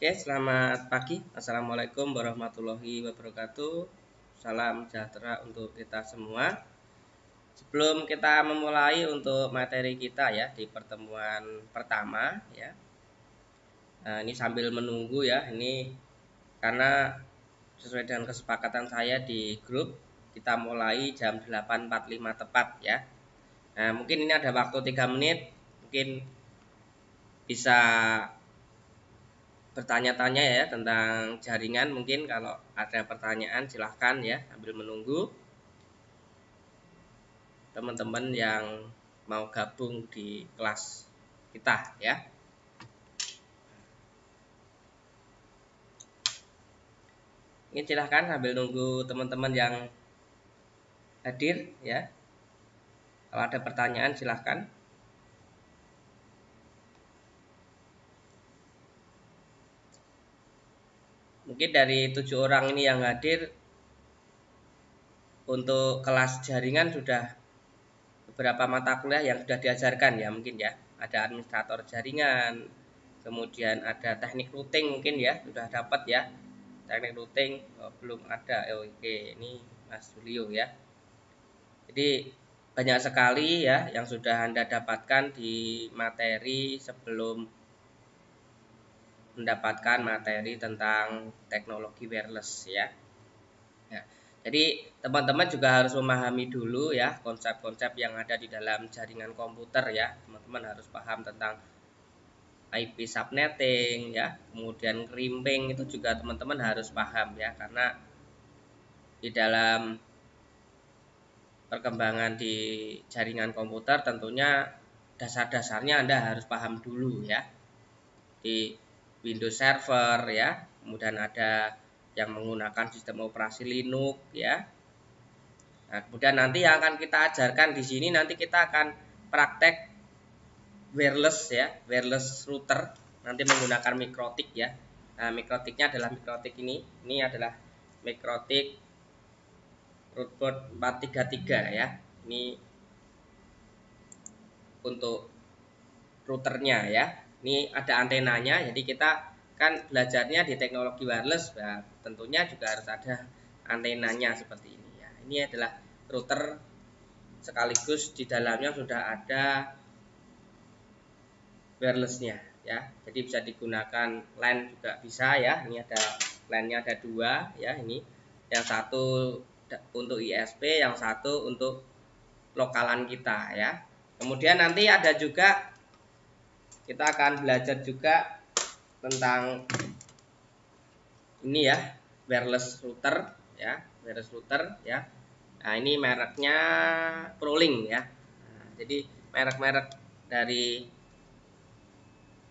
Oke, selamat pagi. Assalamualaikum warahmatullahi wabarakatuh. Salam sejahtera untuk kita semua. Sebelum kita memulai untuk materi kita ya di pertemuan pertama ya. Nah, ini sambil menunggu ya. Ini karena sesuai dengan kesepakatan saya di grup, kita mulai jam 8.45 tepat ya. Nah, mungkin ini ada waktu 3 menit. Mungkin bisa bertanya-tanya ya tentang jaringan. Mungkin kalau ada pertanyaan silahkan ya sambil menunggu teman-teman yang mau gabung di kelas kita ya. Ini silahkan sambil nunggu teman-teman yang hadir ya. Kalau ada pertanyaan silahkan. Mungkin dari 7 orang ini yang hadir untuk kelas jaringan sudah beberapa mata kuliah yang sudah diajarkan ya mungkin ya. Ada administrator jaringan, kemudian ada teknik routing mungkin ya sudah dapat ya. Teknik routing belum ada. Oke, ini Mas Julio ya. Jadi banyak sekali ya yang sudah Anda dapatkan di materi sebelum mendapatkan materi tentang teknologi wireless ya. Ya. Jadi teman-teman juga harus memahami dulu ya konsep-konsep yang ada di dalam jaringan komputer ya. Teman-teman harus paham tentang IP subnetting ya, kemudian crimping itu juga teman-teman harus paham ya, karena di dalam perkembangan di jaringan komputer tentunya dasar-dasarnya Anda harus paham dulu ya. Di Windows Server ya, kemudian ada yang menggunakan sistem operasi Linux ya. Nah, kemudian nanti yang akan kita ajarkan di sini nanti kita akan praktek wireless ya, wireless router nanti menggunakan mikrotik ya. Nah, mikrotiknya adalah mikrotik ini. Ini adalah mikrotik rootboard 433 ya. Ini untuk routernya ya. Ini ada antenanya, jadi kita kan belajarnya di teknologi wireless, nah, tentunya juga harus ada antenanya seperti ini ya. Ini adalah router sekaligus di dalamnya sudah ada wirelessnya ya. Jadi bisa digunakan LAN juga bisa ya. Ini ada LAN-nya ada 2 ya. Ini yang satu untuk ISP, yang satu untuk lokalan kita ya. Kemudian nanti ada juga kita akan belajar juga tentang ini ya, wireless router ya, wireless router ya. Nah, ini mereknya ProLink ya. Nah, jadi merek-merek dari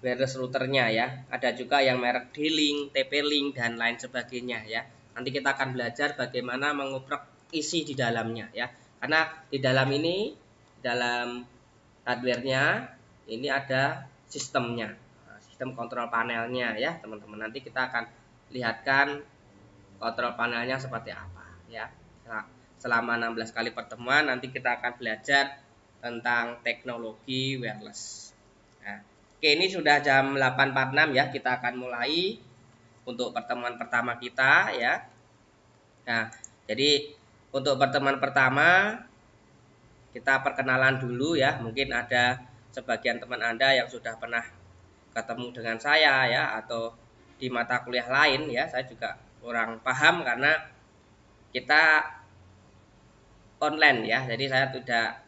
wireless routernya ya. Ada juga yang merek D-Link, TP-Link dan lain sebagainya ya. Nanti kita akan belajar bagaimana menguprek isi di dalamnya ya. Karena di dalam ini, dalam hardware-nya ini ada sistemnya, sistem kontrol panelnya ya teman-teman. Nanti kita akan lihatkan kontrol panelnya seperti apa ya. Nah, selama 16 kali pertemuan nanti kita akan belajar tentang teknologi wireless. Nah, oke, ini sudah jam 8.46 ya, kita akan mulai untuk pertemuan pertama kita ya. Nah, jadi untuk pertemuan pertama kita perkenalan dulu ya. Mungkin ada sebagian teman Anda yang sudah pernah ketemu dengan saya ya, atau di mata kuliah lain ya. Saya juga kurang paham karena kita online ya. Jadi saya tidak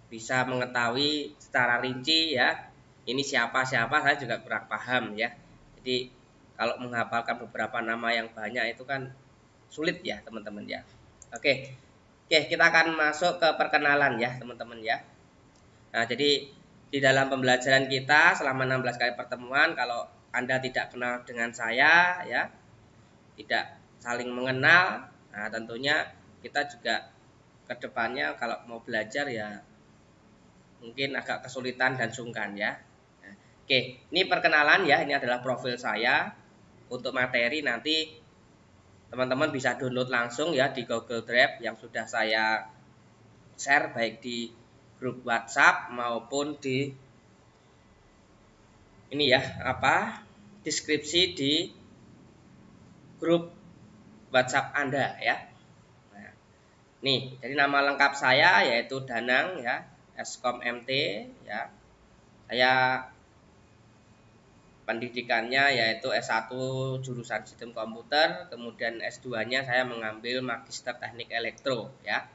bisa mengetahui secara rinci ya. Ini siapa-siapa saya juga kurang paham ya. Jadi kalau menghafalkan beberapa nama yang banyak itu kan sulit ya teman-teman ya. Oke. Oke, kita akan masuk ke perkenalan ya teman-teman ya. Nah, jadi di dalam pembelajaran kita selama 16 kali pertemuan, kalau Anda tidak kenal dengan saya ya, tidak saling mengenal, nah tentunya kita juga kedepannya kalau mau belajar ya mungkin agak kesulitan dan sungkan ya. Nah, oke, ini perkenalan ya, ini adalah profil saya. Untuk materi nanti teman-teman bisa download langsung ya di Google Drive yang sudah saya share baik di grup WhatsApp maupun di ini ya deskripsi di grup WhatsApp Anda ya. Nah, nih, jadi nama lengkap saya yaitu Danang ya, Eskom MT ya. Saya pendidikannya yaitu S1 jurusan Sistem Komputer, kemudian S2-nya saya mengambil Magister Teknik Elektro ya.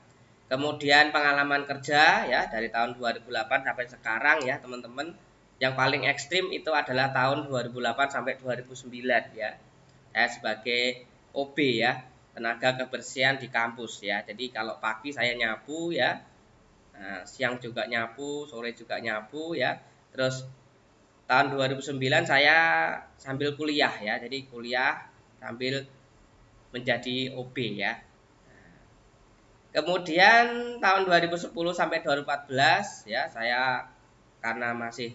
Kemudian pengalaman kerja ya dari tahun 2008 sampai sekarang ya, teman-teman. Yang paling ekstrim itu adalah tahun 2008 sampai 2009 ya. Saya sebagai OB ya, tenaga kebersihan di kampus ya. Jadi kalau pagi saya nyapu ya, siang juga nyapu, sore juga nyapu ya. Terus tahun 2009 saya sambil kuliah ya. Jadi kuliah sambil menjadi OB ya. Kemudian tahun 2010 sampai 2014 ya, saya karena masih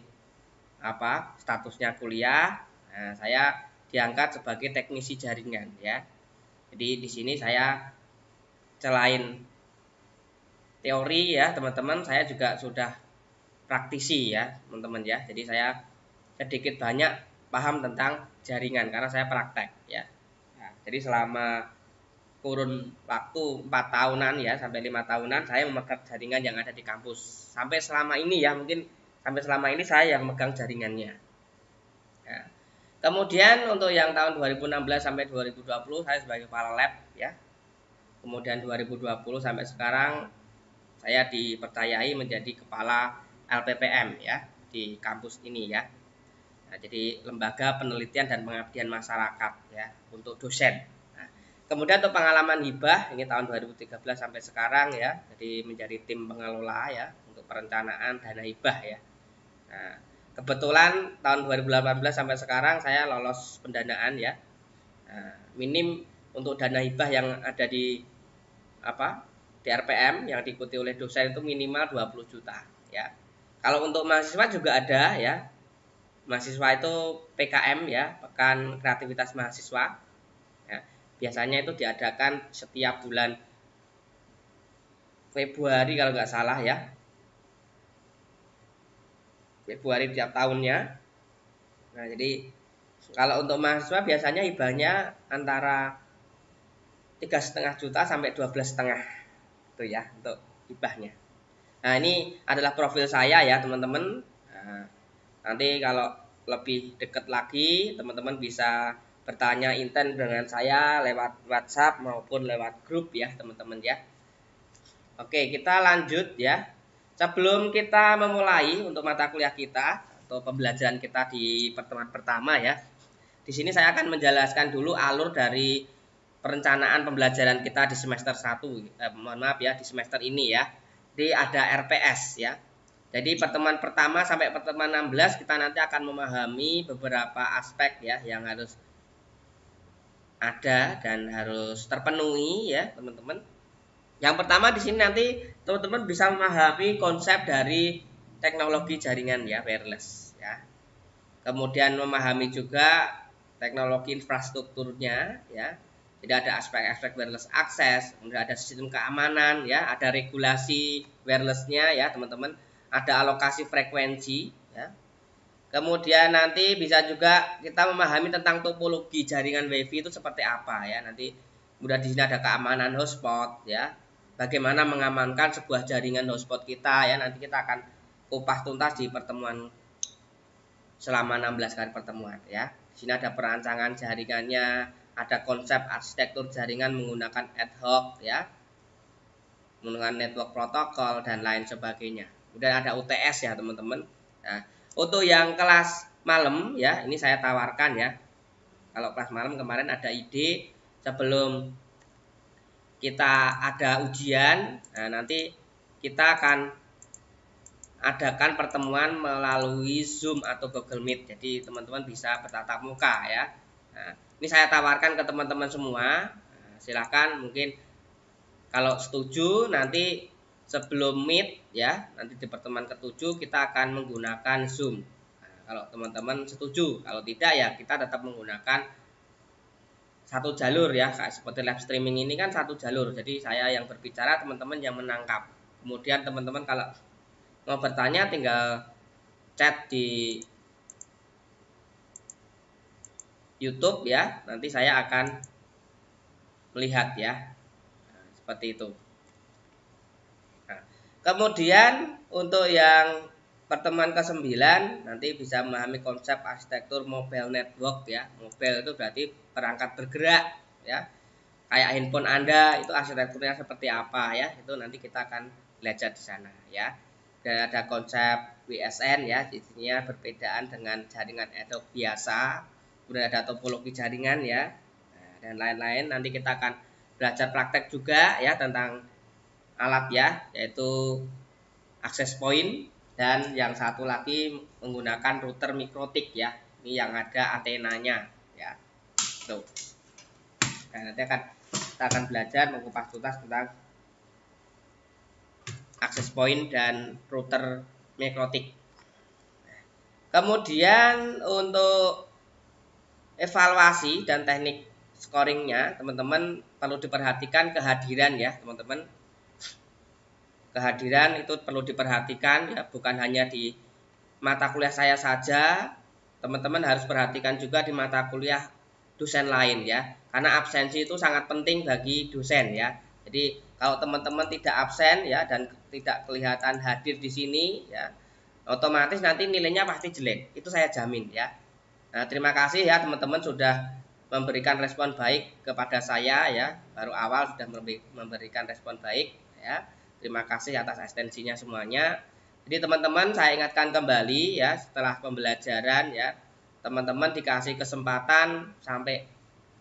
statusnya kuliah, saya diangkat sebagai teknisi jaringan ya. Jadi di sini saya selain teori ya teman-teman, saya juga sudah praktisi ya teman-teman ya. Jadi saya sedikit banyak paham tentang jaringan karena saya praktek ya. Nah, jadi selama kurun waktu 4 tahunan ya sampai 5 tahunan saya memegang jaringan yang ada di kampus. Sampai selama ini ya, mungkin sampai selama ini saya yang megang jaringannya. Ya. Kemudian untuk yang tahun 2016 sampai 2020 saya sebagai kepala lab ya. Kemudian 2020 sampai sekarang saya dipercayai menjadi kepala LPPM ya di kampus ini ya. Nah, jadi lembaga penelitian dan pengabdian masyarakat ya untuk dosen. Nah, kemudian untuk pengalaman hibah ini tahun 2013 sampai sekarang ya, jadi menjadi tim pengelola ya untuk perencanaan dana hibah ya. Nah, kebetulan tahun 2018 sampai sekarang saya lolos pendanaan ya. Nah, minim untuk dana hibah yang ada di di RPM yang diikuti oleh dosen itu minimal 20 juta ya. Kalau untuk mahasiswa juga ada ya. Mahasiswa itu PKM ya, Pekan Kreativitas Mahasiswa ya. Biasanya itu diadakan setiap bulan Februari kalau nggak salah ya, Februari tiap tahunnya. Nah jadi kalau untuk mahasiswa biasanya hibahnya antara 3,5 juta sampai 12,5 itu ya untuk hibahnya. Nah ini adalah profil saya ya teman-teman. Nah, nanti kalau lebih dekat lagi teman-teman bisa bertanya intent dengan saya lewat WhatsApp maupun lewat grup ya teman-teman ya. Oke, kita lanjut ya. Sebelum kita memulai untuk mata kuliah kita atau pembelajaran kita di pertemuan pertama ya. Di sini saya akan menjelaskan dulu alur dari perencanaan pembelajaran kita di semester 1. Mohon maaf ya, di semester ini ya. Jadi ada RPS ya. Jadi pertemuan pertama sampai pertemuan 16 kita nanti akan memahami beberapa aspek ya yang harus ada dan harus terpenuhi ya, teman-teman. Yang pertama di sini nanti teman-teman bisa memahami konsep dari teknologi jaringan ya, wireless ya. Kemudian memahami juga teknologi infrastrukturnya ya. Jadi ada aspek-aspek wireless access, kemudian ada sistem keamanan ya, ada regulasi wirelessnya ya, teman-teman. Ada alokasi frekuensi ya. Kemudian nanti bisa juga kita memahami tentang topologi jaringan WiFi itu seperti apa ya. Nanti kemudian di sini ada keamanan hotspot ya. Bagaimana mengamankan sebuah jaringan hotspot kita ya. Nanti kita akan kupas tuntas di pertemuan selama 16 kali pertemuan ya. Di sini ada perancangan jaringannya, ada konsep arsitektur jaringan menggunakan ad hoc ya. Menggunakan network protokol dan lain sebagainya. Kemudian ada UTS ya teman-teman. Nah, untuk yang kelas malam ya, ini saya tawarkan ya. Kalau kelas malam kemarin ada ide sebelum kita ada ujian, nah nanti kita akan adakan pertemuan melalui Zoom atau Google Meet. Jadi teman-teman bisa bertatap muka ya. Nah, ini saya tawarkan ke teman-teman semua. Nah, silakan mungkin kalau setuju nanti sebelum meet ya, nanti di pertemuan ke-7 kita akan menggunakan Zoom. Nah, kalau teman-teman setuju, kalau tidak ya kita tetap menggunakan satu jalur ya, kayak seperti live streaming ini kan satu jalur. Jadi saya yang berbicara, teman-teman yang menangkap. Kemudian teman-teman kalau mau bertanya tinggal chat di YouTube ya, nanti saya akan melihat ya. Nah, seperti itu. Nah, kemudian untuk yang pertemuan ke-9 nanti bisa memahami konsep arsitektur mobile network ya. Mobile itu berarti perangkat bergerak ya. Kayak handphone Anda itu arsitekturnya seperti apa ya. Itu nanti kita akan belajar di sana ya. Dan ada konsep WSN ya, isinya perbedaan dengan jaringan ad hoc biasa. Kemudian ada topologi jaringan ya. Nah, dan lain-lain nanti kita akan belajar praktek juga ya tentang alat ya, yaitu access point, dan yang satu lagi menggunakan router mikrotik ya. Ini yang ada antenanya ya. Tuh. Nah, nanti kita akan belajar mengupas tuntas tentang access point dan router mikrotik. Kemudian untuk evaluasi dan teknik scoringnya, teman-teman perlu diperhatikan kehadiran ya, teman-teman. Kehadiran itu perlu diperhatikan ya, bukan hanya di mata kuliah saya saja, teman-teman harus perhatikan juga di mata kuliah dosen lain ya, karena absensi itu sangat penting bagi dosen ya. Jadi kalau teman-teman tidak absen ya dan tidak kelihatan hadir di sini ya, otomatis nanti nilainya pasti jelek, itu saya jamin ya. Nah, terima kasih ya teman-teman sudah memberikan respon baik kepada saya ya, baru awal sudah memberikan respon baik ya. Terima kasih atas asistensinya semuanya. Jadi teman-teman saya ingatkan kembali ya, setelah pembelajaran ya, teman-teman dikasih kesempatan sampai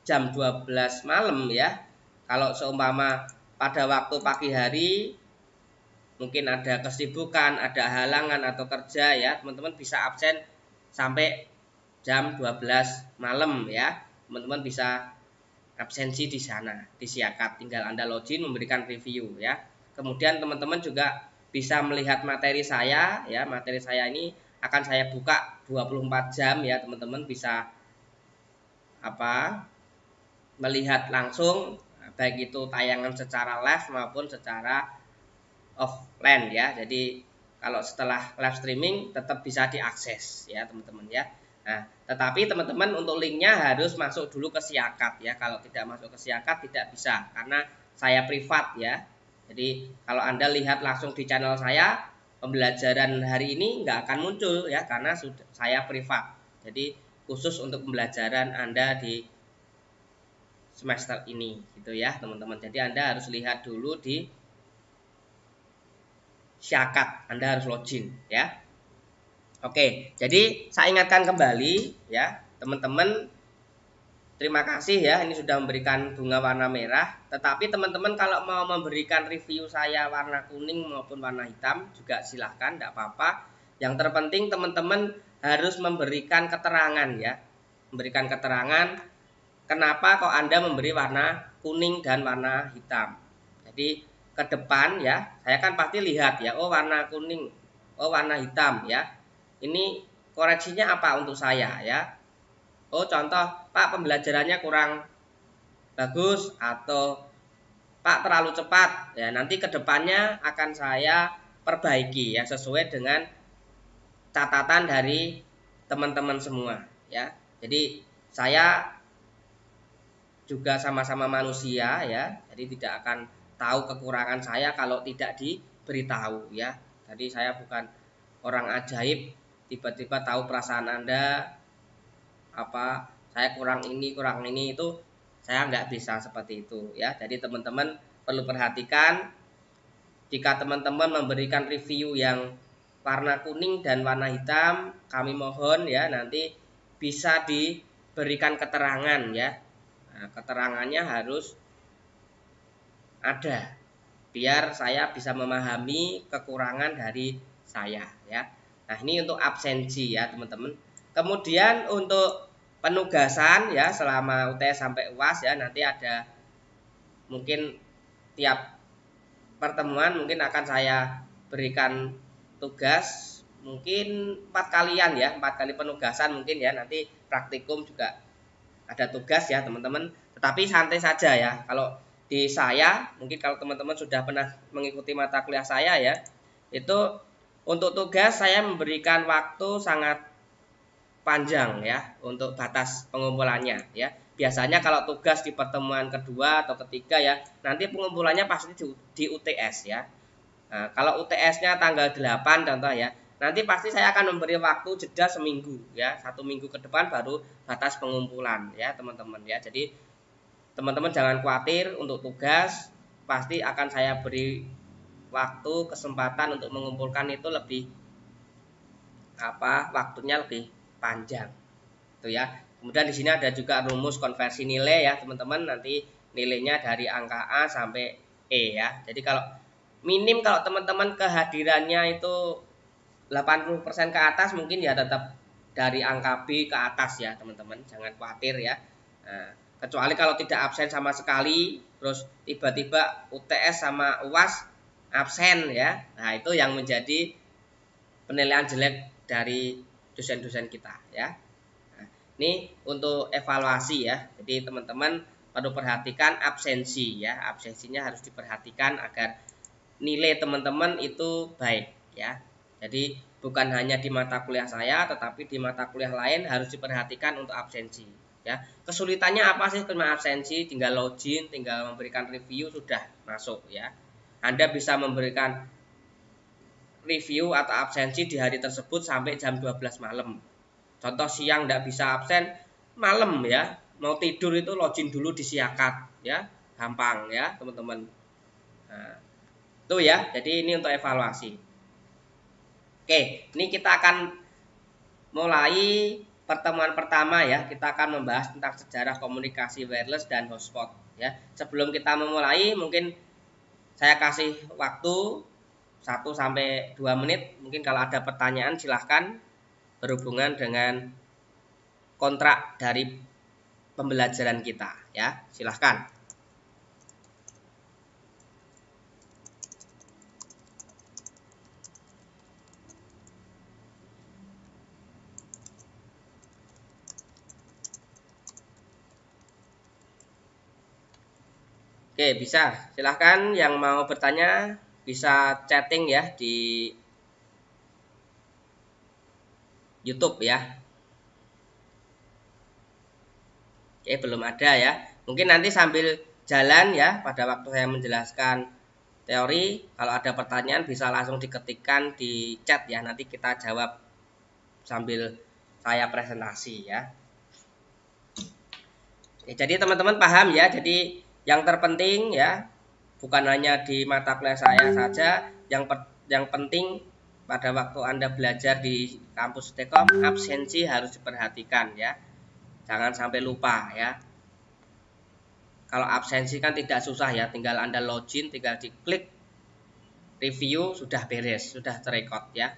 jam 12 malam ya. Kalau seumpama pada waktu pagi hari mungkin ada kesibukan, ada halangan atau kerja ya, teman-teman bisa absen sampai jam 12 malam ya. Teman-teman bisa absensi di sana, di Siakat, tinggal Anda login memberikan review ya. Kemudian teman-teman juga bisa melihat materi saya ya. Materi saya ini akan saya buka 24 jam ya, teman-teman bisa melihat langsung, baik itu tayangan secara live maupun secara offline ya. Jadi kalau setelah live streaming tetap bisa diakses ya teman-teman ya. Nah, tetapi teman-teman untuk linknya harus masuk dulu ke Siakat ya. Kalau tidak masuk ke Siakat tidak bisa, karena saya privat ya. Jadi kalau Anda lihat langsung di channel saya, pembelajaran hari ini nggak akan muncul ya, karena sudah saya privat. Jadi khusus untuk pembelajaran Anda di semester ini gitu ya teman-teman. Jadi Anda harus lihat dulu di Siakat, Anda harus login ya. Oke, jadi saya ingatkan kembali ya teman-teman. Terima kasih ya, ini sudah memberikan bunga warna merah. Tetapi teman-teman kalau mau memberikan review saya warna kuning maupun warna hitam juga silahkan, tidak apa-apa. Yang terpenting teman-teman harus memberikan keterangan ya. Memberikan keterangan kenapa kok Anda memberi warna kuning dan warna hitam. Jadi ke depan ya, saya kan pasti lihat ya, oh warna kuning, oh warna hitam ya. Ini koreksinya apa untuk saya ya. Oh contoh, Pak pembelajarannya kurang bagus atau Pak terlalu cepat ya, nanti kedepannya akan saya perbaiki ya sesuai dengan catatan dari teman-teman semua ya. Jadi saya juga sama-sama manusia ya, jadi tidak akan tahu kekurangan saya kalau tidak diberitahu ya. Jadi saya bukan orang ajaib tiba-tiba tahu perasaan Anda, saya kurang ini itu saya nggak bisa seperti itu ya. Jadi teman-teman perlu perhatikan, jika teman-teman memberikan review yang warna kuning dan warna hitam, kami mohon ya nanti bisa diberikan keterangan ya. Nah, keterangannya harus ada biar saya bisa memahami kekurangan dari saya ya. Nah ini untuk absensi ya teman-teman. Kemudian untuk penugasan ya selama UTS sampai UAS ya, nanti ada mungkin tiap pertemuan mungkin akan saya berikan tugas mungkin 4 kalian ya, 4 kali penugasan mungkin ya, nanti praktikum juga ada tugas ya teman-teman. Tetapi santai saja ya, kalau di saya mungkin kalau teman-teman sudah pernah mengikuti mata kuliah saya ya, itu untuk tugas saya memberikan waktu sangat panjang ya untuk batas pengumpulannya ya. Biasanya kalau tugas di pertemuan kedua atau ketiga ya, nanti pengumpulannya pasti di UTS ya. Nah, kalau UTS-nya tanggal 8 contoh ya, nanti pasti saya akan memberi waktu jeda seminggu ya, 1 minggu ke depan baru batas pengumpulan ya teman-teman ya. Jadi teman-teman jangan khawatir untuk tugas, pasti akan saya beri waktu kesempatan untuk mengumpulkan itu lebih waktunya lebih panjang itu ya. Kemudian di sini ada juga rumus konversi nilai ya teman-teman, nanti nilainya dari angka A sampai E ya. Jadi kalau minim, kalau teman-teman kehadirannya itu 80% ke atas, mungkin ya tetap dari angka B ke atas ya teman-teman, jangan khawatir ya. Nah, kecuali kalau tidak absen sama sekali, terus tiba-tiba UTS sama UAS absen ya, nah itu yang menjadi penilaian jelek dari dosen-dosen kita ya. Nah, ini untuk evaluasi ya, jadi teman-teman perlu perhatikan absensi ya, absensinya harus diperhatikan agar nilai teman-teman itu baik ya. Jadi bukan hanya di mata kuliah saya, tetapi di mata kuliah lain harus diperhatikan untuk absensi ya. Kesulitannya apa sih kena absensi? Tinggal login, tinggal memberikan review sudah masuk ya. Anda bisa memberikan review atau absensi di hari tersebut sampai jam 12 malam. Contoh siang tidak bisa absen, malam ya, mau tidur itu login dulu di Siakat ya, gampang ya teman-teman. Nah, itu ya, jadi ini untuk evaluasi. Oke, ini kita akan mulai pertemuan pertama ya. Kita akan membahas tentang sejarah komunikasi wireless dan hotspot ya. Sebelum kita memulai, mungkin saya kasih waktu 1-2 menit. Mungkin kalau ada pertanyaan silahkan, berhubungan dengan kontrak dari pembelajaran kita ya. Silahkan. Oke, bisa. Silahkan yang mau bertanya bisa chatting ya di YouTube ya. Oke, belum ada ya. Mungkin nanti sambil jalan ya, pada waktu saya menjelaskan teori, kalau ada pertanyaan bisa langsung diketikkan di chat ya. Nanti kita jawab sambil saya presentasi ya. Oke, jadi teman-teman paham ya. Jadi yang terpenting ya, bukan hanya di mata kuliah saya saja, yang penting pada waktu Anda belajar di kampus Tekom, absensi harus diperhatikan ya. Jangan sampai lupa ya. Kalau absensi kan tidak susah ya, tinggal Anda login, tinggal diklik review, sudah beres, sudah terekod ya.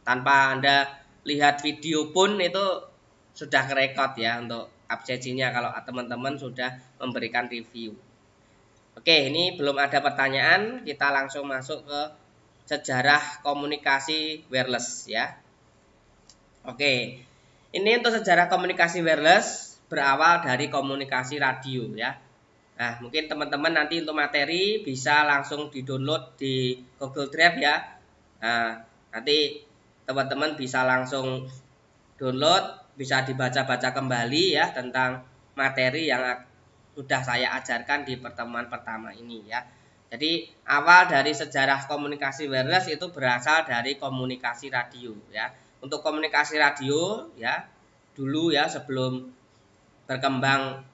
Tanpa Anda lihat video pun itu sudah kerekod ya untuk absensinya kalau teman-teman sudah memberikan review. Oke, ini belum ada pertanyaan, kita langsung masuk ke sejarah komunikasi wireless ya. Oke, ini untuk sejarah komunikasi wireless berawal dari komunikasi radio ya. Nah, mungkin teman-teman nanti untuk materi bisa langsung di-download di Google Drive ya. Nah, nanti teman-teman bisa langsung download, bisa dibaca-baca kembali ya tentang materi yang sudah saya ajarkan di pertemuan pertama ini ya. Jadi awal dari sejarah komunikasi wireless itu berasal dari komunikasi radio ya. Untuk komunikasi radio ya, dulu ya sebelum berkembang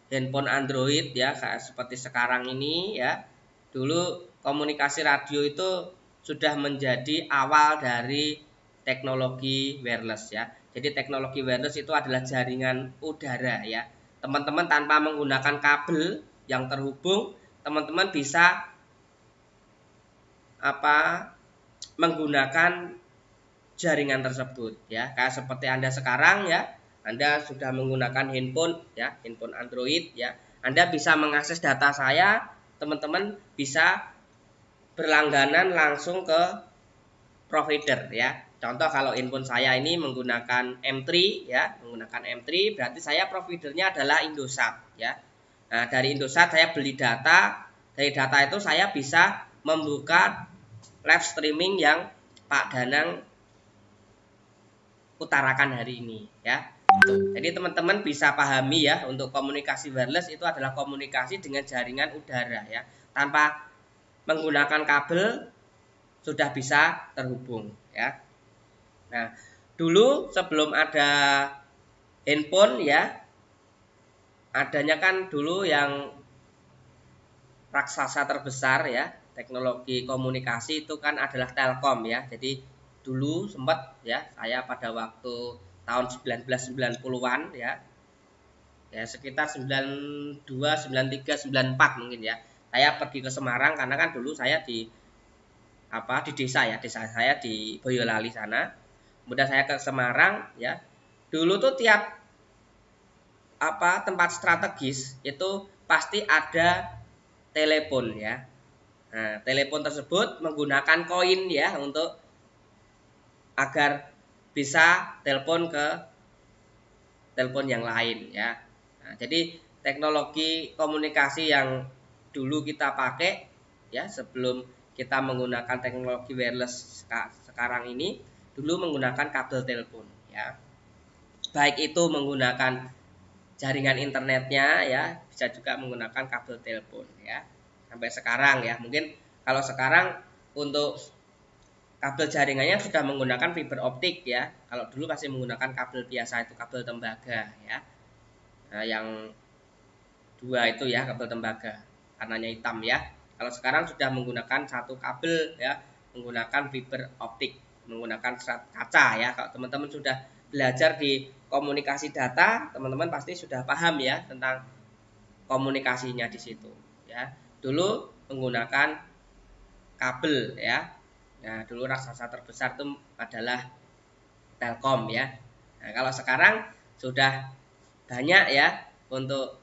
handphone Android ya kayak seperti sekarang ini ya. Dulu komunikasi radio itu sudah menjadi awal dari teknologi wireless ya. Jadi teknologi wireless itu adalah jaringan udara ya. Teman-teman tanpa menggunakan kabel yang terhubung, teman-teman bisa menggunakan jaringan tersebut ya. Kayak seperti Anda sekarang ya. Anda sudah menggunakan handphone ya, handphone Android ya. Anda bisa mengakses data saya, teman-teman bisa berlangganan langsung ke provider ya. Contoh kalau handphone saya ini menggunakan M3 ya, menggunakan M3 berarti saya providernya adalah Indosat ya. Nah, dari Indosat saya beli data, dari data itu saya bisa membuka live streaming yang Pak Danang utarakan hari ini ya. Jadi teman-teman bisa pahami ya, untuk komunikasi wireless itu adalah komunikasi dengan jaringan udara ya, tanpa menggunakan kabel sudah bisa terhubung ya. Nah, dulu sebelum ada handphone ya, adanya kan dulu yang raksasa terbesar ya teknologi komunikasi itu kan adalah Telkom ya. Jadi dulu sempat ya, saya pada waktu tahun 1990-an ya, sekitar 92, 93, 94 mungkin ya, saya pergi ke Semarang karena kan dulu saya di di desa ya, desa saya di Boyolali sana. Kemudian saya ke Semarang ya. Dulu tuh tiap tempat strategis itu pasti ada telepon ya. Nah, telepon tersebut menggunakan koin ya, untuk agar bisa telepon ke telepon yang lain ya. Nah, jadi teknologi komunikasi yang dulu kita pakai ya, sebelum kita menggunakan teknologi wireless sekarang ini, dulu menggunakan kabel telepon ya. Baik itu menggunakan jaringan internetnya ya, bisa juga menggunakan kabel telepon ya. Sampai sekarang ya, mungkin kalau sekarang untuk kabel jaringannya sudah menggunakan fiber optik ya. Kalau dulu masih menggunakan kabel biasa, itu kabel tembaga ya. Nah, yang dua itu ya kabel tembaga, warnanya hitam ya. Kalau sekarang sudah menggunakan satu kabel ya, menggunakan fiber optik, menggunakan serat kaca ya. Kalau teman-teman sudah belajar di komunikasi data, teman-teman pasti sudah paham ya tentang komunikasinya di situ ya. Dulu menggunakan kabel ya. Nah, dulu raksasa terbesar itu adalah Telkom ya. Nah, kalau sekarang sudah banyak ya untuk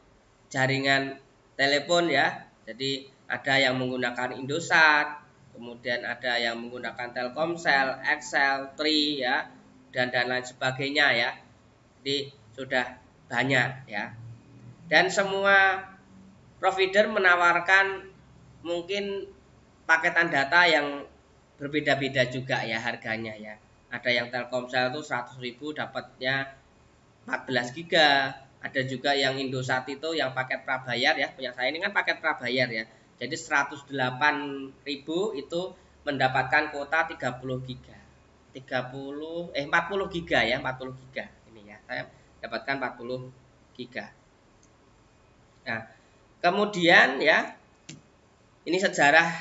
jaringan telepon ya. Jadi ada yang menggunakan Indosat, kemudian ada yang menggunakan Telkomsel, XL, Tri ya, dan lain sebagainya ya. Jadi sudah banyak ya. Dan semua provider menawarkan mungkin paketan data yang berbeda-beda juga ya harganya ya. Ada yang Telkomsel itu 100.000 dapatnya 14 giga. Ada juga yang Indosat itu yang paket prabayar ya. Punya saya ini kan paket prabayar ya. Jadi 108.000 itu mendapatkan kuota 30 giga. 40 giga ya, 40 giga. Ini ya, saya dapatkan 40 giga. Nah, kemudian ya, ini sejarah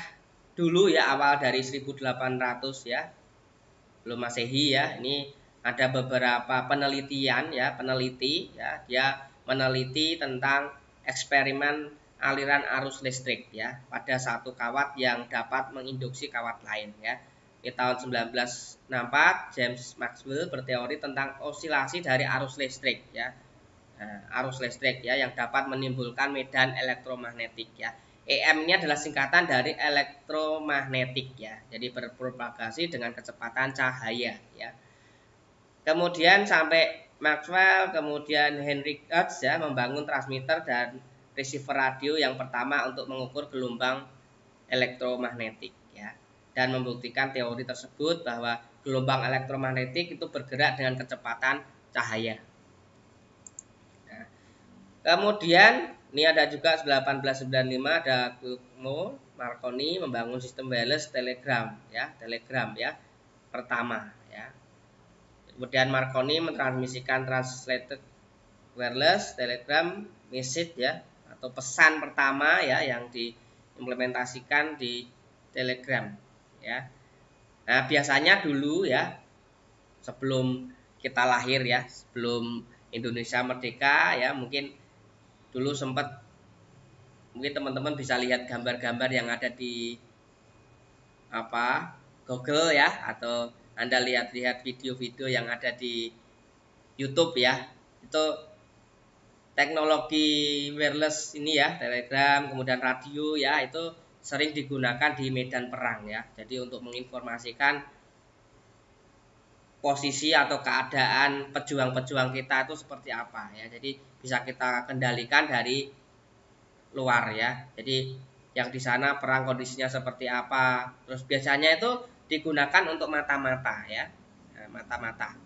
dulu ya, awal dari 1800 ya, belum Masehi ya. Ini ada beberapa penelitian ya, peneliti ya, dia meneliti tentang eksperimen aliran arus listrik ya pada satu kawat yang dapat menginduksi kawat lain ya. Di tahun 1964 James Maxwell berteori tentang osilasi dari arus listrik ya. Nah, arus listrik ya yang dapat menimbulkan medan elektromagnetik ya. EM ini adalah singkatan dari elektromagnetik ya. Jadi berpropagasi dengan kecepatan cahaya ya. Kemudian sampai Maxwell, kemudian Henry Hertz ya membangun transmitter dan receiver radio yang pertama untuk mengukur gelombang elektromagnetik ya. Dan membuktikan teori tersebut bahwa gelombang elektromagnetik itu bergerak dengan kecepatan cahaya. Kemudian ini ada juga 1895 ada Guglielmo Marconi membangun sistem wireless telegram ya, pertama ya. Kemudian Marconi mentransmisikan translated wireless telegram message ya, atau pesan pertama ya yang diimplementasikan di telegram ya. Nah, biasanya dulu ya, sebelum kita lahir ya, sebelum Indonesia merdeka ya, mungkin dulu sempat, mungkin teman-teman bisa lihat gambar-gambar yang ada di Google ya, atau Anda lihat-lihat video-video yang ada di YouTube ya. Itu teknologi wireless ini ya, telegram, kemudian radio ya, itu sering digunakan di medan perang ya. Jadi untuk menginformasikan posisi atau keadaan pejuang-pejuang kita itu seperti apa ya. Jadi bisa kita kendalikan dari luar ya. Jadi yang di sana perang kondisinya seperti apa. Terus biasanya itu digunakan untuk mata-mata ya. Mata-mata.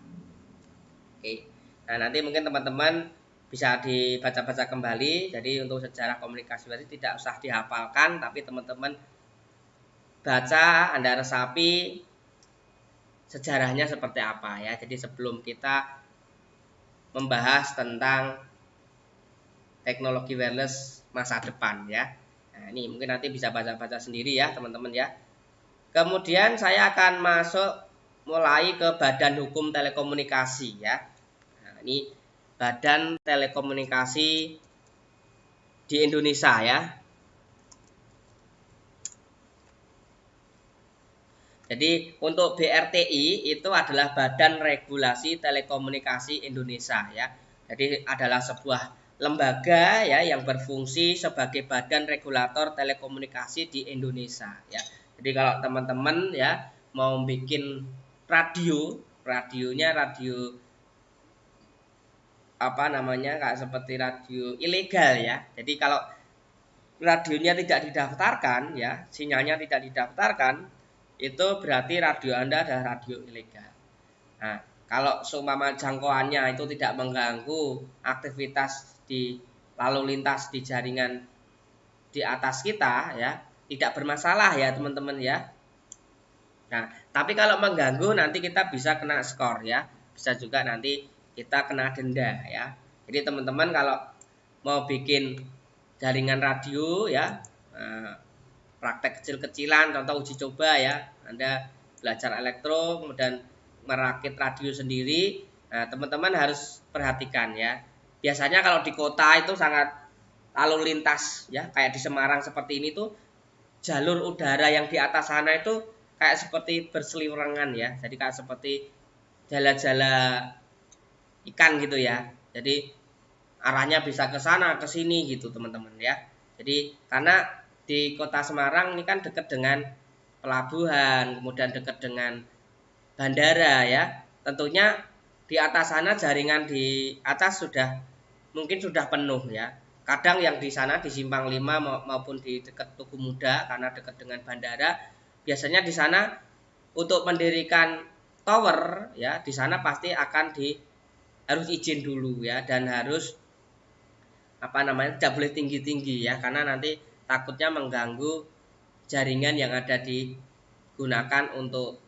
Oke. Nah, nanti mungkin teman-teman bisa dibaca-baca kembali. Jadi untuk sejarah komunikasi berarti tidak usah dihafalkan, tapi teman-teman baca, Anda resapi sejarahnya seperti apa ya. Jadi sebelum kita membahas tentang teknologi wireless masa depan ya. Nah, ini mungkin nanti bisa baca-baca sendiri ya, teman-teman ya. Kemudian saya akan masuk mulai ke Badan Hukum Telekomunikasi ya. Nah, ini Badan Telekomunikasi di Indonesia ya. Jadi untuk BRTI itu adalah Badan Regulasi Telekomunikasi Indonesia ya. Jadi adalah sebuah lembaga ya yang berfungsi sebagai badan regulator telekomunikasi di Indonesia ya. Jadi kalau teman-teman ya mau bikin radionya radio apa namanya kayak seperti radio ilegal ya. Jadi kalau radionya tidak didaftarkan ya, sinyalnya tidak didaftarkan, itu berarti radio Anda adalah radio ilegal. Nah, kalau seumpama jangkauannya itu tidak mengganggu aktivitas di lalu lintas di jaringan di atas kita ya, tidak bermasalah ya teman-teman ya. Nah, tapi kalau mengganggu nanti kita bisa kena skor ya, bisa juga nanti kita kena denda ya. Jadi teman-teman kalau mau bikin jaringan radio ya, praktek kecil-kecilan, contoh uji coba ya, Anda belajar elektro kemudian merakit radio sendiri. Nah, teman-teman harus perhatikan ya. Biasanya kalau di kota itu sangat lalu lintas ya, kayak di Semarang seperti ini tuh jalur udara yang di atas sana itu kayak seperti berseliwerangan ya. Jadi kayak seperti jala-jala ikan gitu ya. Jadi arahnya bisa ke sana, ke sini gitu teman-teman ya. Jadi karena di kota Semarang ini kan dekat dengan pelabuhan, kemudian dekat dengan bandara ya. Tentunya di atas sana jaringan di atas mungkin sudah penuh ya. Kadang yang di sana di Simpang 5 maupun di dekat Tugu Muda karena dekat dengan bandara, biasanya di sana untuk mendirikan tower ya, di sana pasti akan harus izin dulu ya, dan harus tidak boleh tinggi-tinggi ya, karena nanti takutnya mengganggu jaringan yang ada digunakan untuk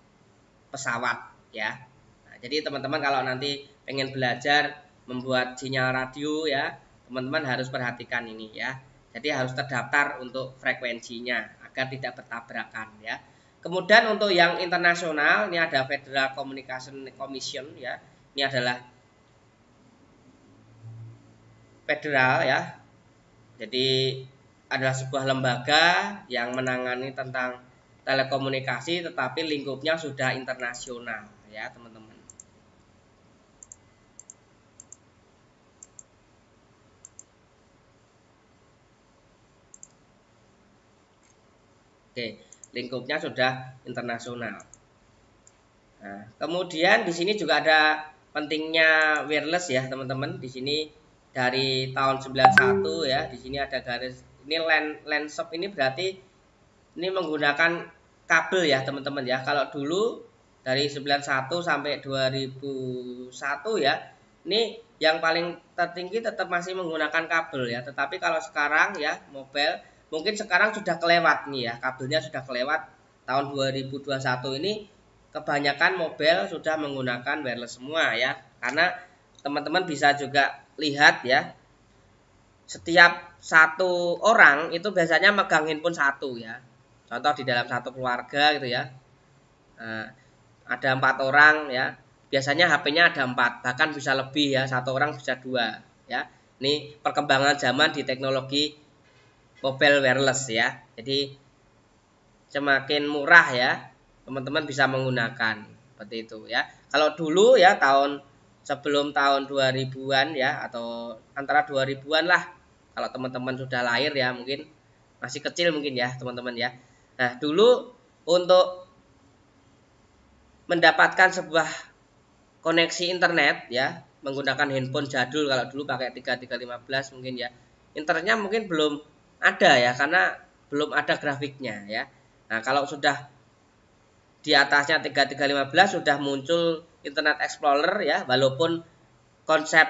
pesawat ya. Nah, jadi teman-teman kalau nanti pengen belajar membuat sinyal radio ya, teman-teman harus perhatikan ini ya. Jadi harus terdaftar untuk frekuensinya agar tidak bertabrakan ya. Kemudian untuk yang internasional ini ada Federal Communication Commission ya. Ini adalah federal ya. Jadi adalah sebuah lembaga yang menangani tentang telekomunikasi tetapi lingkupnya sudah internasional ya, teman-teman. Oke, lingkupnya sudah internasional. Nah, kemudian di sini juga ada pentingnya wireless ya, teman-teman. Di sini dari tahun 91 ya, di sini ada garis ini LAN shop ini berarti ini menggunakan kabel ya, teman-teman ya. Kalau dulu dari 91 sampai 2001 ya, ini yang paling tertinggi tetap masih menggunakan kabel ya. Tetapi kalau sekarang ya mobile mungkin sekarang sudah kelewat nih ya, kabelnya sudah kelewat. Tahun 2021 ini kebanyakan mobil sudah menggunakan wireless semua ya. Karena teman-teman bisa juga lihat ya, setiap satu orang itu biasanya megang handphone satu ya. Contoh di dalam satu keluarga gitu ya, ada 4 orang ya, biasanya HP-nya ada 4, bahkan bisa lebih ya, satu orang bisa 2 ya. Ini perkembangan zaman di teknologi mobile wireless ya. Jadi semakin murah ya, teman-teman bisa menggunakan seperti itu ya. Kalau dulu ya sebelum tahun 2000-an ya, atau antara 2000-an lah, kalau teman-teman sudah lahir ya, mungkin masih kecil mungkin ya teman-teman ya. Nah, dulu untuk mendapatkan sebuah koneksi internet ya, menggunakan handphone jadul, kalau dulu pakai 3315 mungkin ya, internetnya mungkin belum ada ya, karena belum ada grafiknya ya. Nah, kalau sudah di atasnya 3315 sudah muncul Internet Explorer ya, walaupun konsep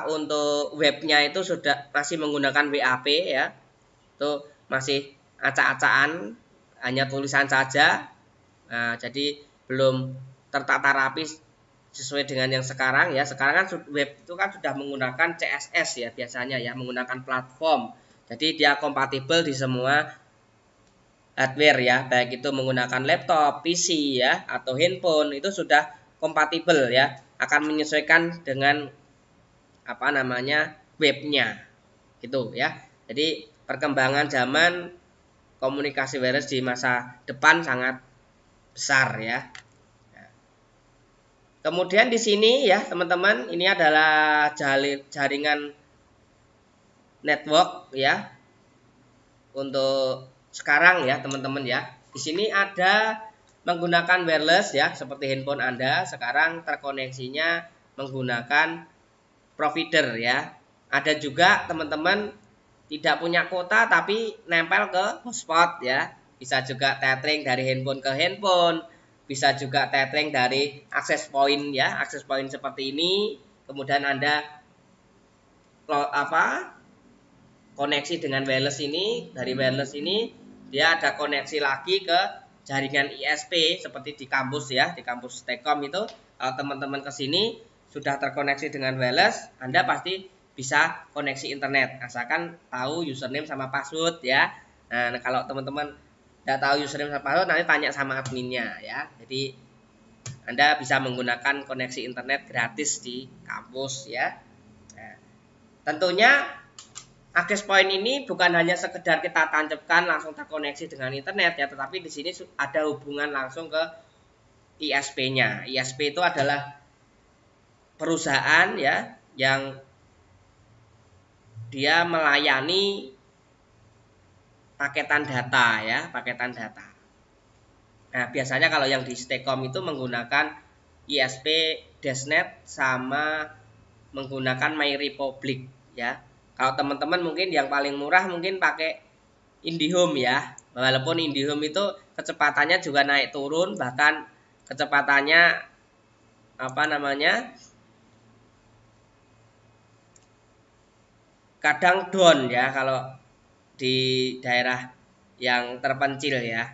untuk webnya itu sudah masih menggunakan WAP ya, itu masih acak-acakan, hanya tulisan saja. Nah, jadi belum tertata rapi sesuai dengan yang sekarang ya. Sekarang kan web itu kan sudah menggunakan CSS ya biasanya ya, menggunakan platform. Jadi dia kompatibel di semua hardware ya, baik itu menggunakan laptop, PC ya, atau handphone, itu sudah kompatibel ya, akan menyesuaikan dengan webnya gitu ya. Jadi perkembangan zaman komunikasi wireless di masa depan sangat besar ya. Kemudian di sini ya teman-teman, ini adalah jaringan network ya untuk sekarang ya teman-teman ya. Di sini ada menggunakan wireless ya, seperti handphone Anda sekarang terkoneksinya menggunakan provider ya. Ada juga teman-teman tidak punya kuota tapi nempel ke hotspot ya. Bisa juga tethering dari handphone ke handphone, bisa juga tethering dari access point ya, access point seperti ini. Kemudian Anda koneksi dengan wireless ini, dari wireless ini dia ada koneksi lagi ke jaringan ISP seperti di kampus ya, di kampus Telkom itu. Kalau teman-teman ke sini sudah terkoneksi dengan wireless, Anda pasti bisa koneksi internet asalkan tahu username sama password ya. Nah, kalau teman-teman tidak tahu username sama password, nanti tanya sama adminnya ya. Jadi Anda bisa menggunakan koneksi internet gratis di kampus ya. Nah, tentunya access point ini bukan hanya sekedar kita tancapkan langsung terkoneksi dengan internet ya, tetapi di sini ada hubungan langsung ke ISP-nya. ISP itu adalah perusahaan ya yang dia melayani paketan data ya, paketan data. Nah, biasanya kalau yang di Telkom itu menggunakan ISP Desnet sama menggunakan MyRepublic ya. Kalau teman-teman mungkin yang paling murah mungkin pakai IndiHome ya. Walaupun IndiHome itu kecepatannya juga naik turun, bahkan kecepatannya kadang down ya kalau di daerah yang terpencil ya.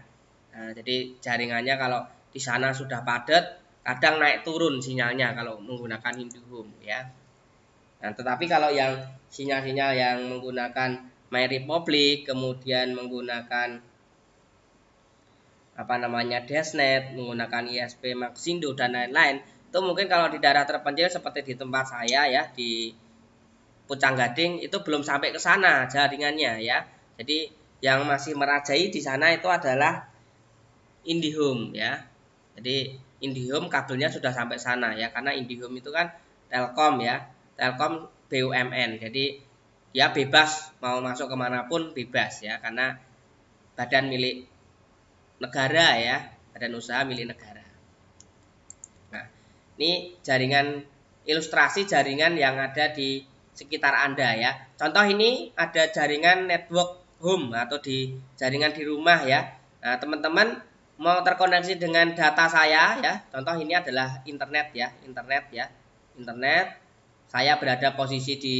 Nah, jadi jaringannya kalau di sana sudah padat, kadang naik turun sinyalnya kalau menggunakan IndiHome ya. Nah, tetapi kalau yang sinyal-sinyal yang menggunakan MyRepublic, kemudian menggunakan Desnet, menggunakan ISP Maxindo dan lain-lain, itu mungkin kalau di daerah terpencil seperti di tempat saya ya, di Pucang Gading, itu belum sampai ke sana jaringannya ya. Jadi yang masih merajai di sana itu adalah IndiHome ya. Jadi IndiHome kabelnya sudah sampai sana ya, karena IndiHome itu kan Telkom ya, Telkom BUMN. Jadi ya bebas mau masuk kemanapun bebas ya, karena badan milik negara ya, badan usaha milik negara. Nah, ini jaringan, ilustrasi jaringan yang ada di sekitar Anda ya. Contoh ini ada jaringan network home atau di jaringan di rumah ya. Nah, teman-teman mau terkoneksi dengan data saya ya. Contoh ini adalah internet ya, internet. Saya berada posisi di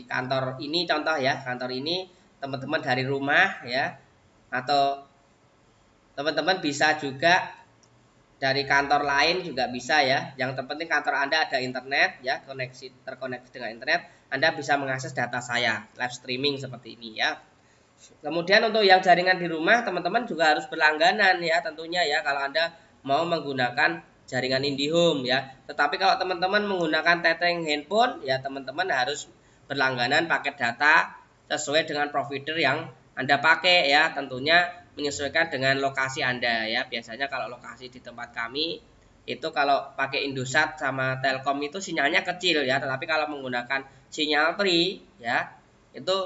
kantor ini, contoh ya, kantor ini, teman-teman dari rumah ya, atau teman-teman bisa juga dari kantor lain juga bisa ya. Yang terpenting kantor Anda ada internet ya, terkoneksi dengan internet, Anda bisa mengakses data saya live streaming seperti ini ya. Kemudian untuk yang jaringan di rumah, teman-teman juga harus berlangganan ya tentunya ya, kalau Anda mau menggunakan jaringan IndiHome ya. Tetapi kalau teman-teman menggunakan tethering handphone ya, teman-teman harus berlangganan paket data sesuai dengan provider yang Anda pakai ya, tentunya menyesuaikan dengan lokasi Anda ya. Biasanya kalau lokasi di tempat kami itu kalau pakai Indosat sama Telkom itu sinyalnya kecil ya, tetapi kalau menggunakan sinyal Tri ya itu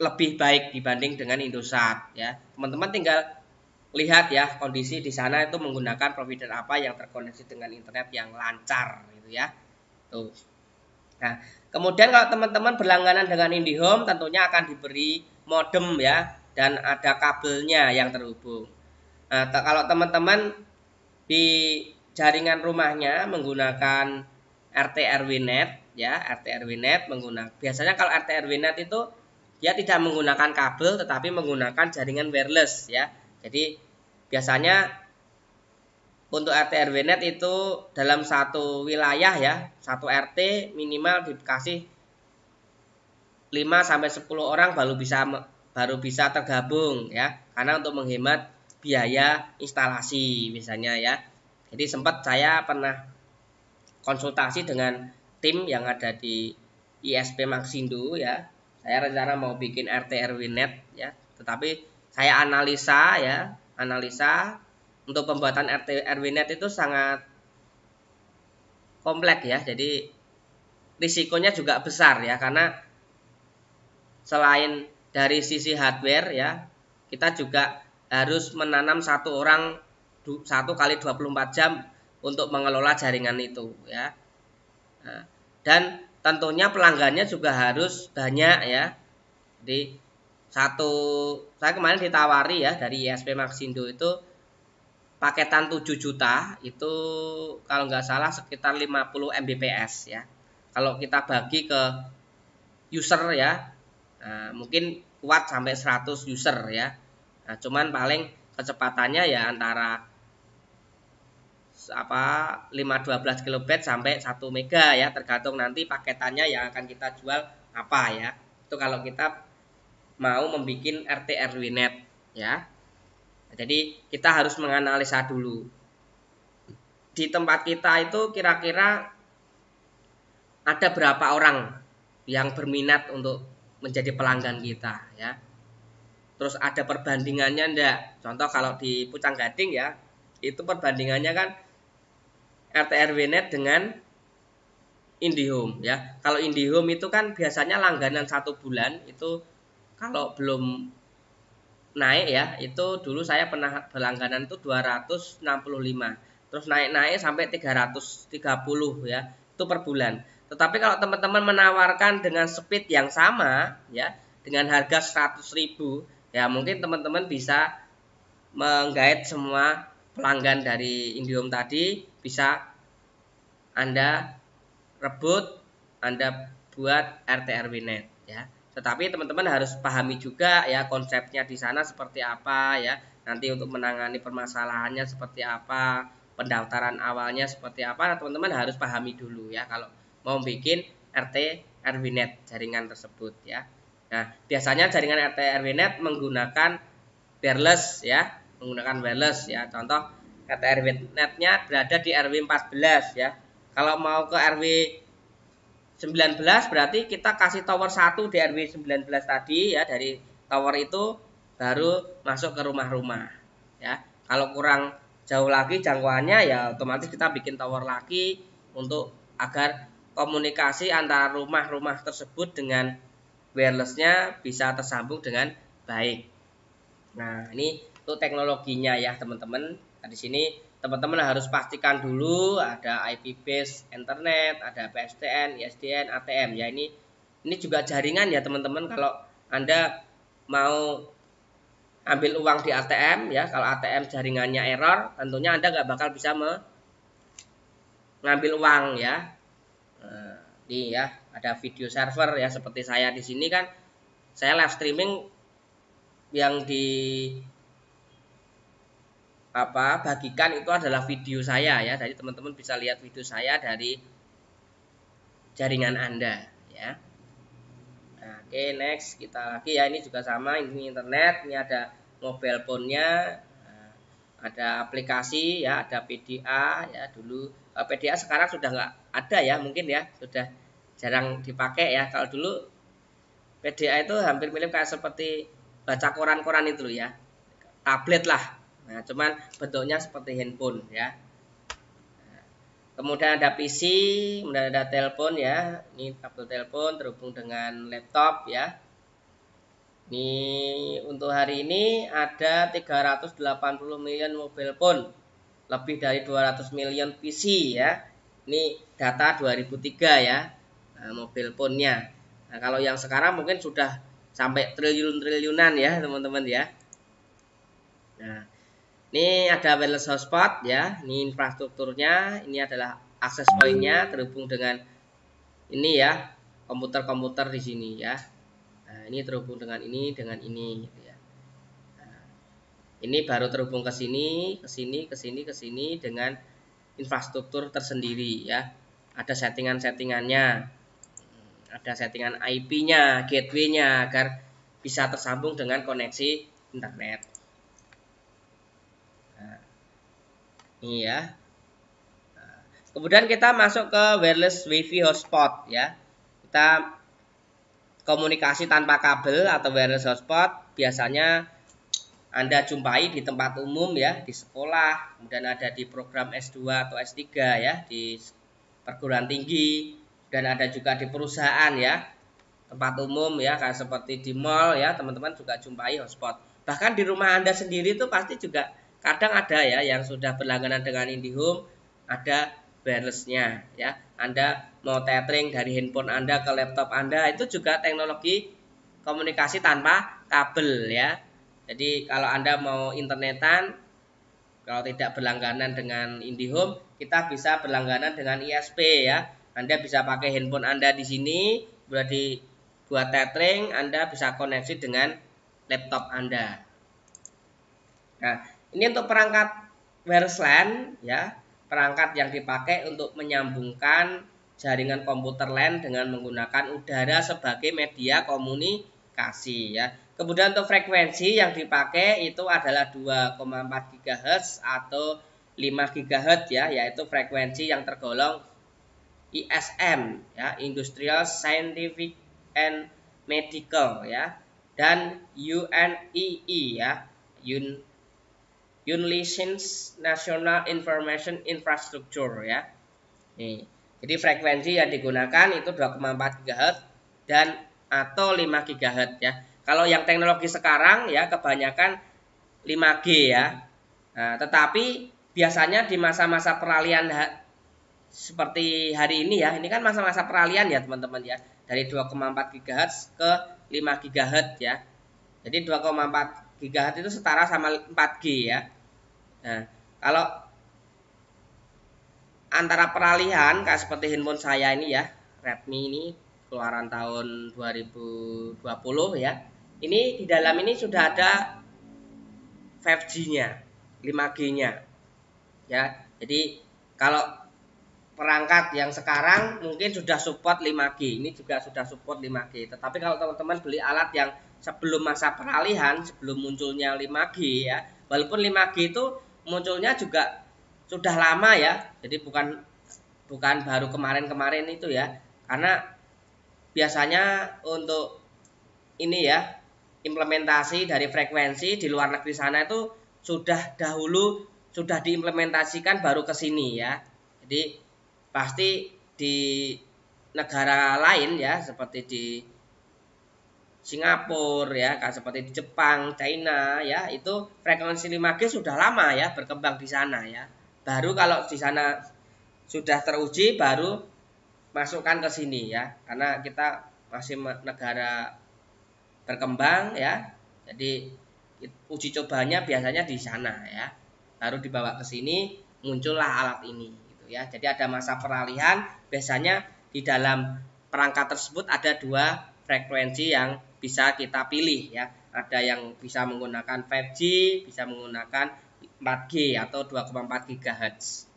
lebih baik dibanding dengan Indosat ya. Teman-teman tinggal lihat ya kondisi di sana itu menggunakan provider apa yang terkoneksi dengan internet yang lancar gitu ya. Tuh. Nah, kemudian kalau teman-teman berlangganan dengan IndiHome tentunya akan diberi modem ya, dan ada kabelnya yang terhubung. Nah, kalau teman-teman di jaringan rumahnya menggunakan RT RW net ya, RT RW net menggunakan. Biasanya kalau RT RW net itu dia tidak menggunakan kabel tetapi menggunakan jaringan wireless ya. Jadi biasanya untuk RT RW net itu dalam satu wilayah ya, satu RT minimal dikasih 5 sampai 10 orang baru bisa tergabung ya. Karena untuk menghemat biaya instalasi misalnya ya. Jadi sempat saya pernah konsultasi dengan tim yang ada di ISP Maxindo ya. Saya rencana mau bikin RT RW net ya, tetapi saya analisa untuk pembuatan RT RW net itu sangat kompleks ya. Jadi risikonya juga besar ya, karena selain dari sisi hardware ya, kita juga harus menanam satu orang 1 kali 24 jam untuk mengelola jaringan itu ya. Nah, dan tentunya pelanggannya juga harus banyak ya. Jadi saya kemarin ditawari ya dari ISP Maxindo itu paketan 7 juta itu kalau nggak salah sekitar 50 Mbps ya. Kalau kita bagi ke user ya, nah, mungkin kuat sampai 100 user ya. Nah, cuman paling kecepatannya ya antara 512 kilobit sampai 1 mega ya, tergantung nanti paketannya yang akan kita jual apa ya. Itu kalau kita mau membuat RT RW net ya. Jadi kita harus menganalisa dulu di tempat kita itu kira-kira ada berapa orang yang berminat untuk menjadi pelanggan kita ya. Terus ada perbandingannya enggak? Contoh kalau di Pucang Gading ya, itu perbandingannya kan RT RW net dengan IndiHome ya. Kalau IndiHome itu kan biasanya langganan 1 bulan itu kalau belum naik ya, itu dulu saya pernah berlangganan itu 265. Terus naik-naik sampai 330 ya. Itu per bulan. Tetapi kalau teman-teman menawarkan dengan speed yang sama ya, dengan harga 100.000 ya, mungkin teman-teman bisa menggait semua pelanggan dari IndiHome tadi, bisa Anda rebut, Anda buat RT RW net ya. Tetapi teman-teman harus pahami juga ya konsepnya di sana seperti apa ya. Nanti untuk menangani permasalahannya seperti apa, pendaftaran awalnya seperti apa, teman-teman harus pahami dulu ya kalau mau bikin RT RW net jaringan tersebut ya. Nah, biasanya jaringan RT RW net menggunakan wireless ya, Contoh RT RW netnya berada di RW 14 ya. Kalau mau ke RW 19 berarti kita kasih tower 1 di RW 19 tadi ya, dari tower itu baru masuk ke rumah-rumah ya. Kalau kurang jauh lagi jangkauannya ya otomatis kita bikin tower lagi untuk agar komunikasi antara rumah-rumah tersebut dengan wirelessnya bisa tersambung dengan baik. Nah, ini untuk teknologinya ya teman-teman. Nah, di sini teman-teman harus pastikan dulu ada IP base internet, ada PSTN, ISDN, ATM ya. Ini juga jaringan ya teman-teman. Kalau Anda mau ambil uang di ATM ya, kalau ATM jaringannya error, tentunya Anda nggak bakal bisa mengambil uang ya. Nah, ini ya ada video server ya, seperti saya di sini kan saya live streaming yang di bagikan itu adalah video saya ya. Jadi teman-teman bisa lihat video saya dari jaringan Anda ya. Nah, oke, next kita lagi ya, ini juga sama, ini internet, ini ada mobile phone-nya, ada aplikasi ya, ada PDA ya. Dulu PDA sekarang sudah nggak ada ya, mungkin ya sudah jarang dipakai ya. Kalau dulu PDA itu hampir mirip kayak seperti baca koran-koran itu loh ya, tablet lah. Nah, cuman bentuknya seperti handphone ya. Kemudian ada PC, kemudian ada telepon ya. Ini kabel telepon terhubung dengan laptop ya. Ini untuk hari ini ada 380 million mobile phone, lebih dari 200 million PC ya. Ini data 2003 ya, nah, mobile phone-nya. Nah, kalau yang sekarang mungkin sudah sampai triliun-triliunan ya teman-teman ya. Nah, Ini ada wireless hotspot ya, ini infrastrukturnya, ini adalah akses pointnya terhubung dengan ini ya, komputer-komputer di sini ya. Nah, ini terhubung dengan ini gitu ya. Nah, ini baru terhubung ke sini, ke sini, ke sini, ke sini dengan infrastruktur tersendiri ya. Ada settingan-settingannya, ada settingan IP-nya, gateway-nya agar bisa tersambung dengan koneksi internet. Nah, ini ya. Kemudian kita masuk ke wireless WiFi hotspot ya. Kita komunikasi tanpa kabel atau wireless hotspot biasanya Anda jumpai di tempat umum ya, di sekolah, kemudian ada di program S2 atau S3 ya, di perguruan tinggi, dan ada juga di perusahaan ya, tempat umum ya, kayak seperti di mall ya, teman-teman juga jumpai hotspot. Bahkan di rumah Anda sendiri itu pasti juga kadang ada ya yang sudah berlangganan dengan IndiHome, ada wirelessnya ya. Anda mau tethering dari handphone Anda ke laptop Anda, itu juga teknologi komunikasi tanpa kabel ya. Jadi kalau Anda mau internetan, kalau tidak berlangganan dengan IndiHome, kita bisa berlangganan dengan ISP ya. Anda bisa pakai handphone Anda di sini, berarti buat tethering, Anda bisa koneksi dengan laptop Anda. Nah, ini untuk perangkat wireless LAN ya, perangkat yang dipakai untuk menyambungkan jaringan komputer LAN dengan menggunakan udara sebagai media komunikasi ya. Kemudian untuk frekuensi yang dipakai itu adalah 2,4 GHz atau 5 GHz ya, yaitu frekuensi yang tergolong ISM ya, Industrial Scientific and Medical ya, dan UNII ya, Unlicensed National Information Infrastructure ya. Nih, jadi frekuensi yang digunakan itu 2,4 GHz dan atau 5 GHz ya. Kalau yang teknologi sekarang ya kebanyakan 5G ya. Nah, tetapi biasanya di masa-masa peralihan seperti hari ini ya, ini kan masa-masa peralihan ya teman-teman ya, dari 2,4 GHz ke 5 GHz ya. Jadi 2,4 GHz itu setara sama 4G ya. Nah, kalau antara peralihan kayak seperti handphone saya ini ya, Redmi ini keluaran tahun 2020 ya. Ini di dalam ini sudah ada 5G-nya, 5G-nya. Ya. Jadi kalau perangkat yang sekarang mungkin sudah support 5G, ini juga sudah support 5G. Tetapi kalau teman-teman beli alat yang sebelum masa peralihan, sebelum munculnya 5G ya, walaupun 5G itu munculnya juga sudah lama ya, jadi bukan baru kemarin-kemarin itu ya, karena biasanya untuk ini ya, implementasi dari frekuensi di luar negeri sana itu sudah dahulu sudah diimplementasikan baru ke sini ya. Jadi pasti di negara lain ya, seperti di Singapura ya, kayak seperti di Jepang, China ya, itu frekuensi 5G sudah lama ya berkembang di sana ya. Baru kalau di sana sudah teruji baru masukkan ke sini ya, karena kita masih negara berkembang ya. Jadi uji cobanya biasanya di sana ya. Baru dibawa ke sini muncullah alat ini gitu ya. Jadi ada masa peralihan, biasanya di dalam perangkat tersebut ada dua frekuensi yang bisa kita pilih ya. Ada yang bisa menggunakan 5G, bisa menggunakan 4G atau 2,4 GHz.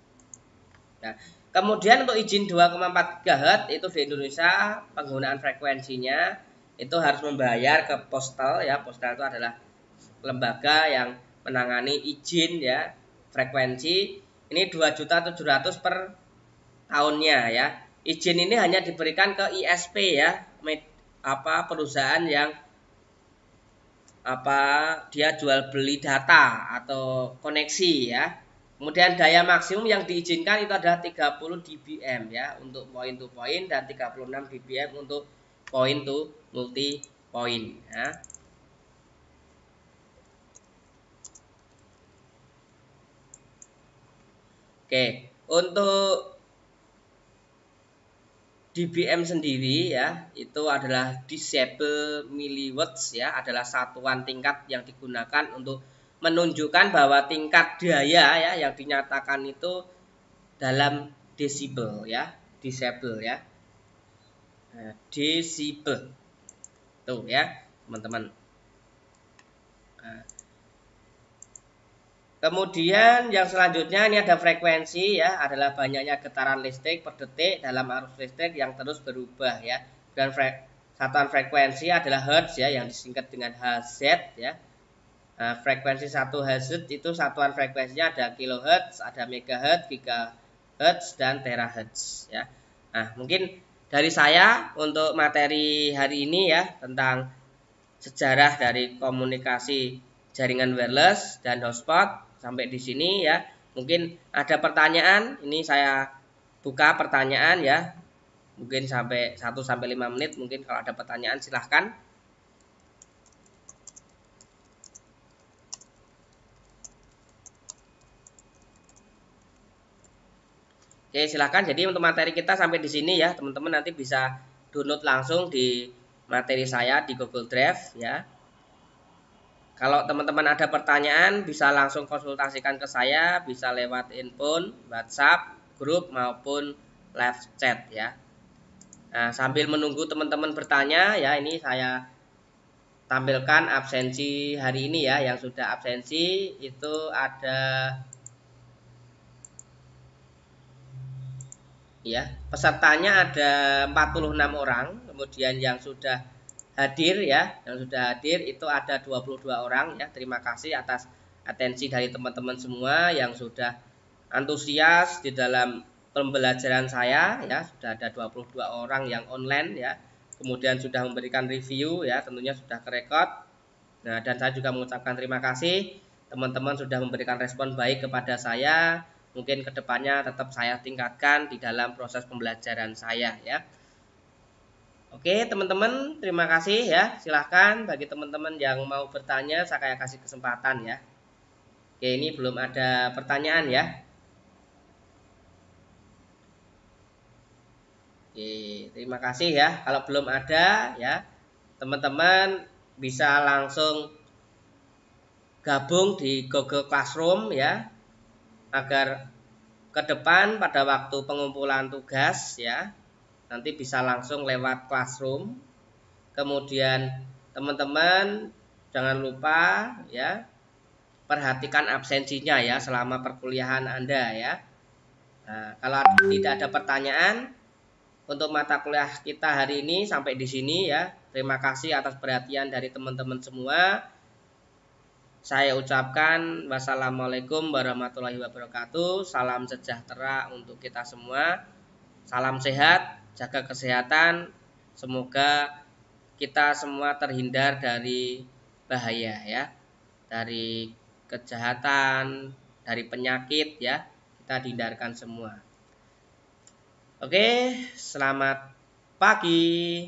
Nah, kemudian untuk izin 2,4 GHz itu di Indonesia penggunaan frekuensinya itu harus membayar ke Postal ya. Postal itu adalah lembaga yang menangani izin ya frekuensi. Ini 2.700.000 per tahunnya ya. Izin ini hanya diberikan ke ISP ya, perusahaan yang dia jual beli data atau koneksi ya. Kemudian daya maksimum yang diizinkan itu adalah 30 dBm ya untuk point to point dan 36 dBm untuk point to multi point ya. Oke, untuk dBm sendiri ya, itu adalah decibel milliwatts ya, adalah satuan tingkat yang digunakan untuk menunjukkan bahwa tingkat daya ya yang dinyatakan itu dalam desibel ya, desibel ya. Nah, desibel. Tuh ya, teman-teman. Nah, kemudian yang selanjutnya ini ada frekuensi ya, adalah banyaknya getaran listrik per detik dalam arus listrik yang terus berubah ya. Dan satuan frekuensi adalah hertz ya, yang disingkat dengan Hz ya. Nah, frekuensi 1 Hz itu satuan frekuensinya ada kilohertz, ada megahertz, gigahertz, dan terahertz ya. Nah, mungkin dari saya untuk materi hari ini ya tentang sejarah dari komunikasi jaringan wireless dan hotspot sampai di sini ya. Mungkin ada pertanyaan, ini saya buka pertanyaan ya. Mungkin sampai 1 sampai 5 menit, mungkin kalau ada pertanyaan silahkan. Oke, silahkan. Jadi untuk materi kita sampai di sini ya, teman-teman nanti bisa download langsung di materi saya di Google Drive ya. Kalau teman-teman ada pertanyaan bisa langsung konsultasikan ke saya, bisa lewat handphone, WhatsApp, grup maupun live chat ya. Nah, sambil menunggu teman-teman bertanya ya, ini saya tampilkan absensi hari ini ya. Yang sudah absensi itu ada ya, pesertanya ada 46 orang, kemudian yang sudah hadir ya, yang sudah hadir itu ada 22 orang ya. Terima kasih atas atensi dari teman-teman semua yang sudah antusias di dalam pembelajaran saya ya. Sudah ada 22 orang yang online ya. Kemudian sudah memberikan review ya, tentunya sudah kerekod. Nah, dan saya juga mengucapkan terima kasih teman-teman sudah memberikan respon baik kepada saya. Mungkin kedepannya tetap saya tingkatkan di dalam proses pembelajaran saya ya. Oke teman-teman, terima kasih ya. Silahkan bagi teman-teman yang mau bertanya, saya kasih kesempatan ya. Oke, ini belum ada pertanyaan ya. Oke, terima kasih ya. Kalau belum ada ya, teman-teman bisa langsung gabung di Google Classroom ya, agar ke depan pada waktu pengumpulan tugas ya, nanti bisa langsung lewat Classroom. Kemudian teman-teman jangan lupa ya, perhatikan absensinya ya selama perkuliahan Anda ya. Nah, kalau tidak ada pertanyaan untuk mata kuliah kita hari ini sampai di sini ya. Terima kasih atas perhatian dari teman-teman semua. Saya ucapkan wassalamualaikum warahmatullahi wabarakatuh. Salam sejahtera untuk kita semua. Salam sehat, jaga kesehatan. Semoga kita semua terhindar dari bahaya ya. Dari kejahatan, dari penyakit ya. Kita dihindarkan semua. Oke, selamat pagi.